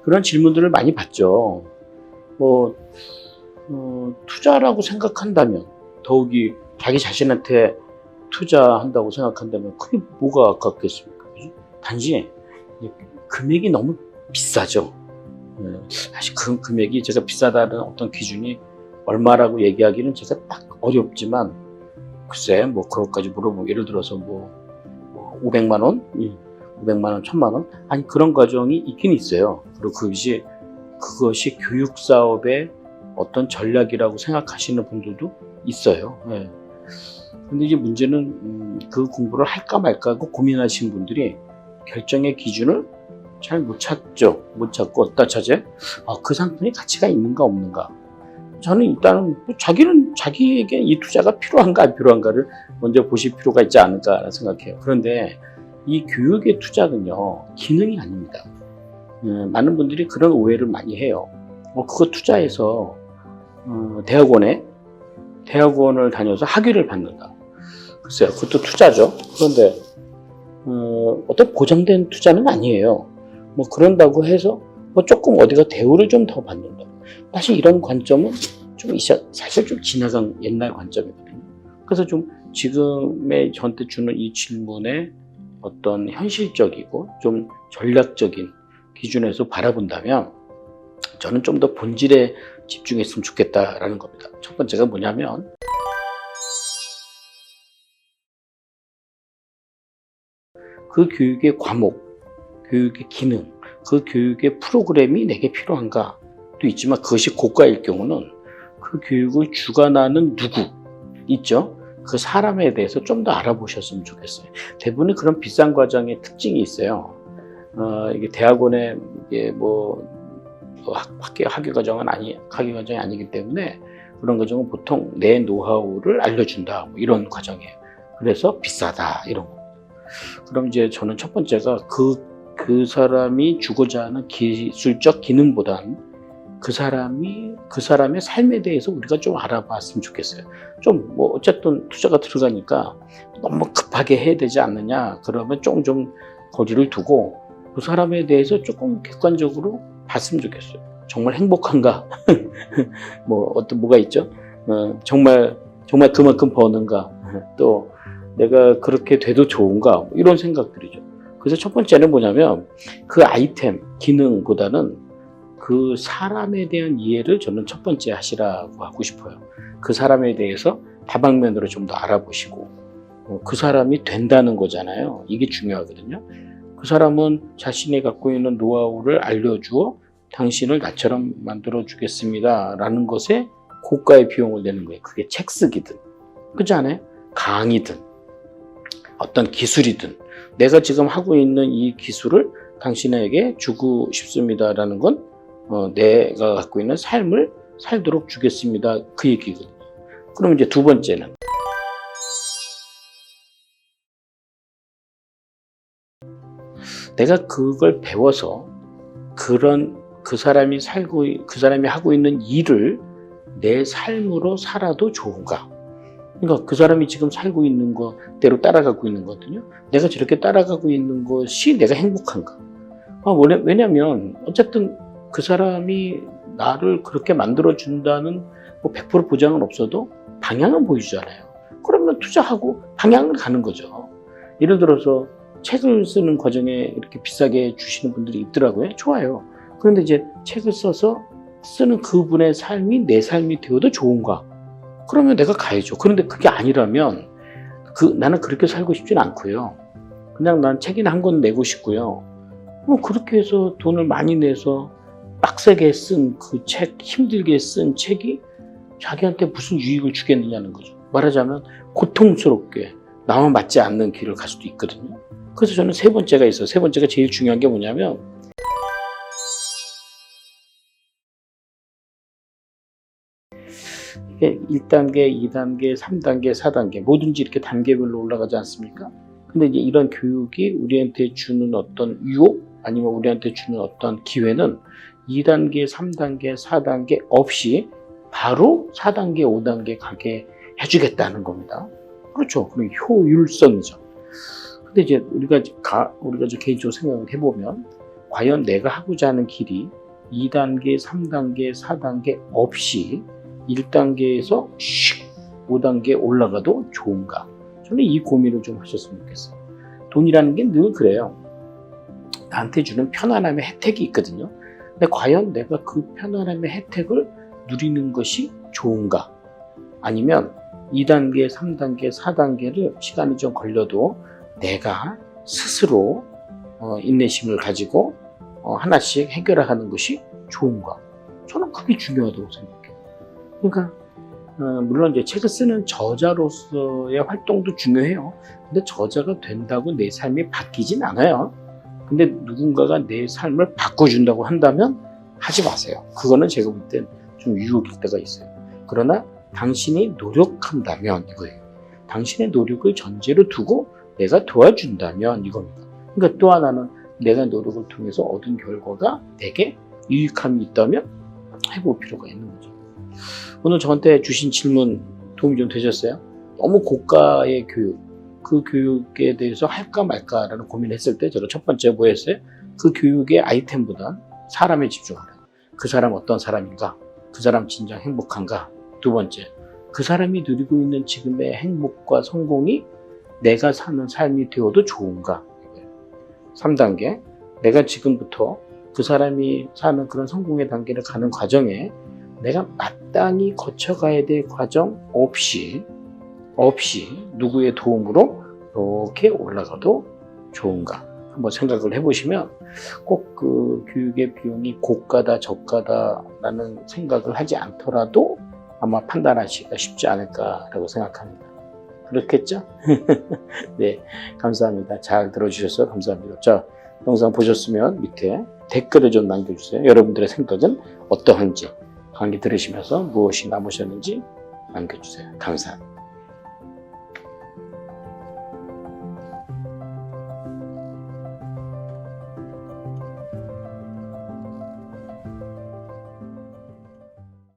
그런 질문들을 많이 받죠. 뭐 투자라고 생각한다면, 더욱이 자기 자신한테 투자한다고 생각한다면 그게 뭐가 아깝겠습니까? 그죠? 단지 금액이 너무 비싸죠. 사실 그 금액이 제가 비싸다는 어떤 기준이 얼마라고 얘기하기는 제가 딱 어렵지만, 글쎄 뭐 그것까지 물어보면, 예를 들어서 뭐 500만 원? 500만 원, 1000만 원? 아니, 그런 과정이 있긴 있어요. 그리고 그것이 교육 사업의 어떤 전략이라고 생각하시는 분들도 있어요. 예. 근데 이제 문제는 그 공부를 할까 말까 하고 고민하시는 분들이 결정의 기준을 잘 못 찾죠. 못 찾고 어디다 찾아요? 그 상품이 가치가 있는가 없는가. 저는 일단은 자기에게 이 투자가 필요한가 안 필요한가를 먼저 보실 필요가 있지 않을까 생각해요. 그런데 이 교육의 투자는요, 기능이 아닙니다. 많은 분들이 그런 오해를 많이 해요. 그거 투자해서 대학원을 다녀서 학위를 받는다. 글쎄요, 그것도 투자죠. 그런데 어떤 보장된 투자는 아니에요. 뭐 그런다고 해서 뭐 조금 어디가 대우를 좀 더 받는다. 사실 이런 관점은 사실 좀 지나간 옛날 관점이거든요. 그래서 좀 지금의 저한테 주는 이 질문에 어떤 현실적이고 좀 전략적인 기준에서 바라본다면, 저는 좀 더 본질에 집중했으면 좋겠다라는 겁니다. 첫 번째가 뭐냐면, 그 교육의 과목, 교육의 기능, 그 교육의 프로그램이 내게 필요한가도 있지만, 그것이 고가일 경우는 그 교육을 주관하는 누구 있죠? 그 사람에 대해서 좀 더 알아보셨으면 좋겠어요. 대부분의 그런 비싼 과정의 특징이 있어요. 이게 대학원에 이게 학위 과정이 아니기 때문에, 그런 과정은 보통 내 노하우를 알려준다, 뭐 이런 과정이에요. 그래서 비싸다, 이런 거. 그럼 이제 저는 첫 번째가 그 사람이 주고자 하는 기술적 기능보다는 그 사람의 삶에 대해서 우리가 좀 알아봤으면 좋겠어요. 좀 어쨌든 투자가 들어가니까 너무 급하게 해야 되지 않느냐. 그러면 좀 거리를 두고 그 사람에 대해서 조금 객관적으로 봤으면 좋겠어요. 정말 행복한가? 뭐가 있죠? 정말 그만큼 버는가? 또 내가 그렇게 돼도 좋은가? 이런 생각들이죠. 그래서 첫 번째는 뭐냐면, 그 아이템, 기능보다는 그 사람에 대한 이해를 저는 첫 번째 하시라고 하고 싶어요. 그 사람에 대해서 다방면으로 좀 더 알아보시고, 그 사람이 된다는 거잖아요. 이게 중요하거든요. 그 사람은 자신이 갖고 있는 노하우를 알려주어 당신을 나처럼 만들어주겠습니다 라는 것에 고가의 비용을 내는 거예요. 그게 책 쓰기든, 그렇지 않아요? 강의든, 어떤 기술이든, 내가 지금 하고 있는 이 기술을 당신에게 주고 싶습니다라는 건 내가 갖고 있는 삶을 살도록 주겠습니다, 그 얘기거든요. 그럼 이제 두 번째는, 내가 그걸 배워서 그 사람이 하고 있는 일을 내 삶으로 살아도 좋은가? 그러니까 그 사람이 지금 살고 있는 것대로 따라가고 있는 거거든요. 내가 저렇게 따라가고 있는 것이 내가 행복한가? 왜냐면 어쨌든 그 사람이 나를 그렇게 만들어준다는 100% 보장은 없어도 방향은 보여주잖아요. 그러면 투자하고 방향을 가는 거죠. 예를 들어서 책을 쓰는 과정에 이렇게 비싸게 주시는 분들이 있더라고요. 좋아요. 그런데 이제 책을 써서 쓰는 그분의 삶이 내 삶이 되어도 좋은가? 그러면 내가 가야죠. 그런데 그게 아니라면 나는 그렇게 살고 싶진 않고요. 그냥 난 책이나 한 권 내고 싶고요. 그렇게 해서 돈을 많이 내서 빡세게 쓴 그 책, 힘들게 쓴 책이 자기한테 무슨 유익을 주겠느냐는 거죠. 말하자면 고통스럽게 나만 맞지 않는 길을 갈 수도 있거든요. 그래서 저는 세 번째가 있어요. 세 번째가 제일 중요한 게 뭐냐면, 1단계, 2단계, 3단계, 4단계 뭐든지 이렇게 단계별로 올라가지 않습니까? 근데 이제 이런 교육이 우리한테 주는 어떤 유혹, 아니면 우리한테 주는 어떤 기회는 2단계, 3단계, 4단계 없이 바로 4단계, 5단계 가게 해주겠다는 겁니다. 그렇죠. 그리고 효율성이죠. 근데 이제 우리가 개인적으로 생각을 해보면, 과연 내가 하고자 하는 길이 2단계, 3단계, 4단계 없이 1단계에서 5단계 올라가도 좋은가? 저는 이 고민을 좀 하셨으면 좋겠어요. 돈이라는 게 늘 그래요. 나한테 주는 편안함의 혜택이 있거든요. 근데 과연 내가 그 편안함의 혜택을 누리는 것이 좋은가? 아니면 2단계, 3단계, 4단계를 시간이 좀 걸려도 내가 스스로 인내심을 가지고 하나씩 해결하는 것이 좋은가? 저는 그게 중요하다고 생각해요. 그러니까 물론 이제 책을 쓰는 저자로서의 활동도 중요해요. 근데 저자가 된다고 내 삶이 바뀌진 않아요. 근데 누군가가 내 삶을 바꿔준다고 한다면 하지 마세요. 그거는 제가 볼 땐 좀 유혹일 때가 있어요. 그러나 당신이 노력한다면 이거예요. 당신의 노력을 전제로 두고 내가 도와준다면 이겁니다. 그러니까 또 하나는 내가 노력을 통해서 얻은 결과가 내게 유익함이 있다면 해볼 필요가 있는 거죠. 오늘 저한테 주신 질문 도움이 좀 되셨어요? 너무 고가의 교육, 그 교육에 대해서 할까 말까라는 고민을 했을 때 저는 첫 번째 뭐 했어요? 그 교육의 아이템보다 사람에 집중하라. 그 사람 어떤 사람인가? 그 사람 진정 행복한가? 두 번째, 그 사람이 누리고 있는 지금의 행복과 성공이 내가 사는 삶이 되어도 좋은가? 3단계, 내가 지금부터 그 사람이 사는 그런 성공의 단계를 가는 과정에 내가 마땅히 거쳐가야 될 과정 없이 누구의 도움으로 이렇게 올라가도 좋은가? 한번 생각을 해보시면 꼭 그 교육의 비용이 고가다 저가다라는 생각을 하지 않더라도 아마 판단하시기가 쉽지 않을까라고 생각합니다. 그렇겠죠? 네, 감사합니다. 잘 들어주셔서 감사합니다. 자, 영상 보셨으면 밑에 댓글을 좀 남겨주세요. 여러분들의 생각은 어떠한지, 강의 들으시면서 무엇이 남으셨는지 남겨주세요. 감사합니다.